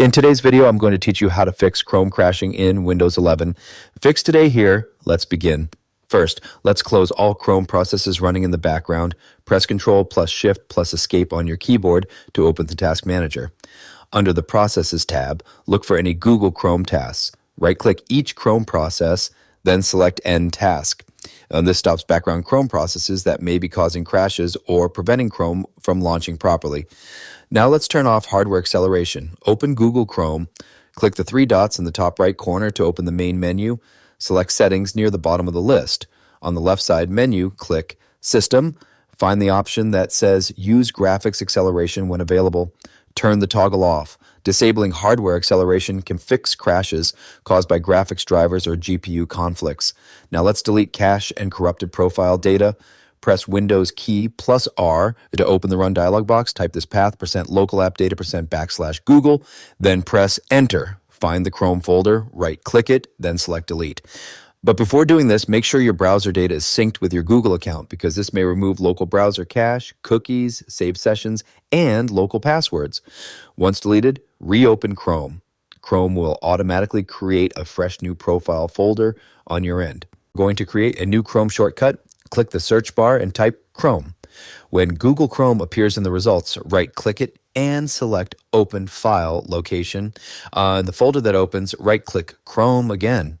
In today's video, I'm going to teach you how to fix Chrome crashing in Windows 11. Fix today here. Let's begin. First, let's close all Chrome processes running in the background. Press Ctrl plus Shift plus Escape on your keyboard to open the Task Manager. Under the Processes tab, look for any Google Chrome tasks. Right-click each Chrome process, then select End Task. This stops background Chrome processes that may be causing crashes or preventing Chrome from launching properly. Now let's turn off hardware acceleration. Open Google Chrome. Click the three dots in the top right corner to open the main menu. Select Settings near the bottom of the list. On the left side menu, click System. Find the option that says Use Graphics Acceleration when available. Turn the toggle off. Disabling hardware acceleration can fix crashes caused by graphics drivers or GPU conflicts. Now let's delete cache and corrupted profile data. Press Windows key plus R to open the Run dialog box. Type this path, %localappdata, %Google, then press Enter. Find the Chrome folder, right-click it, then select Delete. But before doing this, make sure your browser data is synced with your Google account because this may remove local browser cache, cookies, saved sessions, and local passwords. Once deleted, reopen Chrome. Chrome will automatically create a fresh new profile folder on your end. Going to create a new Chrome shortcut. Click the search bar and type Chrome. When Google Chrome appears in the results, right-click it and select Open File Location. In the folder that opens, right-click Chrome again.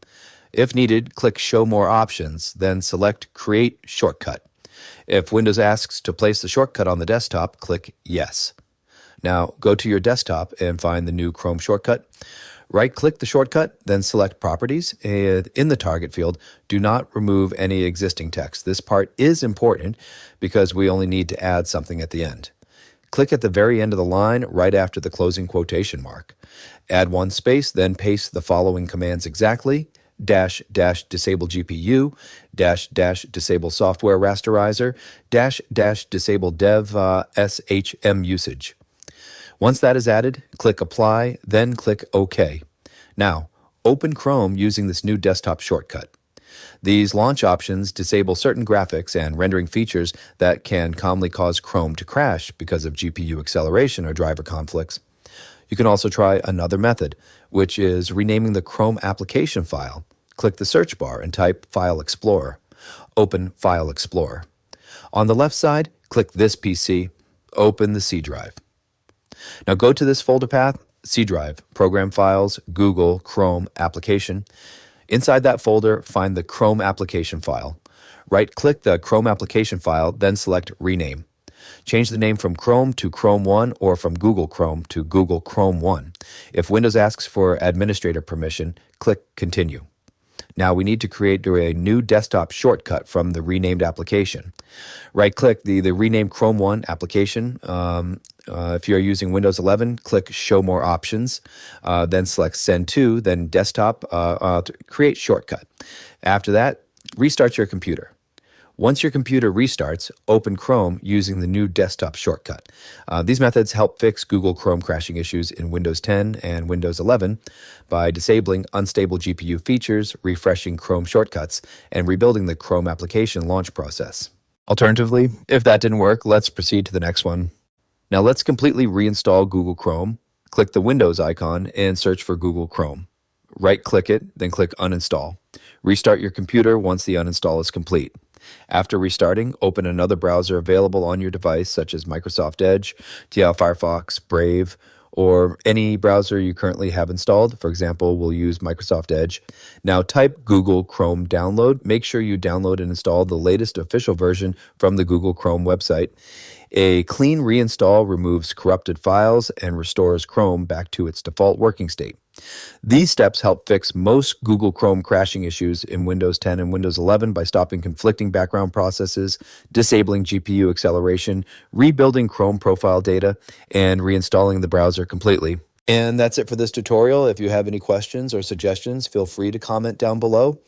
If needed, click Show More Options, then select Create Shortcut. If Windows asks to place the shortcut on the desktop, click Yes. Now go to your desktop and find the new Chrome shortcut. Right-click the shortcut, then select Properties. And in the target field, do not remove any existing text. This part is important because we only need to add something at the end. Click at the very end of the line right after the closing quotation mark. Add one space, then paste the following commands exactly. --disable GPU, --disable-software-rasterizer, --disable-dev-shm-usage. Once that is added, click Apply, then click OK. Now, open Chrome using this new desktop shortcut. These launch options disable certain graphics and rendering features that can commonly cause Chrome to crash because of GPU acceleration or driver conflicts. You can also try another method, which is renaming the Chrome application file. Click the search bar and type File Explorer. Open File Explorer. On the left side, click this PC. Open the C drive. Now go to this folder path, C drive, Program Files, Google, Chrome, Application. Inside that folder, find the Chrome application file. Right-click the Chrome application file, then select Rename. Change the name from Chrome to Chrome 1 or from Google Chrome to Google Chrome 1. If Windows asks for administrator permission, click Continue. Now we need to create a new desktop shortcut from the renamed application. Right-click the renamed Chrome 1 application. If you're using Windows 11, click Show More Options, then select Send To, then Desktop, to create shortcut. After that, restart your computer. Once your computer restarts, open Chrome using the new desktop shortcut. These methods help fix Google Chrome crashing issues in Windows 10 and Windows 11 by disabling unstable GPU features, refreshing Chrome shortcuts, and rebuilding the Chrome application launch process. Alternatively, if that didn't work, let's proceed to the next one. Now let's completely reinstall Google Chrome. Click the Windows icon and search for Google Chrome. Right-click it, then click Uninstall. Restart your computer once the uninstall is complete. After restarting, open another browser available on your device, such as Microsoft Edge, Firefox, Brave, or any browser you currently have installed. For example, we'll use Microsoft Edge. Now type Google Chrome download. Make sure you download and install the latest official version from the Google Chrome website. A clean reinstall removes corrupted files and restores Chrome back to its default working state. These steps help fix most Google Chrome crashing issues in Windows 10 and Windows 11 by stopping conflicting background processes, disabling GPU acceleration, rebuilding Chrome profile data, and reinstalling the browser completely. And that's it for this tutorial. If you have any questions or suggestions, feel free to comment down below.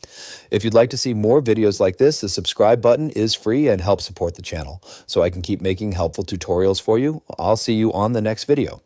If you'd like to see more videos like this, the subscribe button is free and helps support the channel so I can keep making helpful tutorials for you. I'll see you on the next video.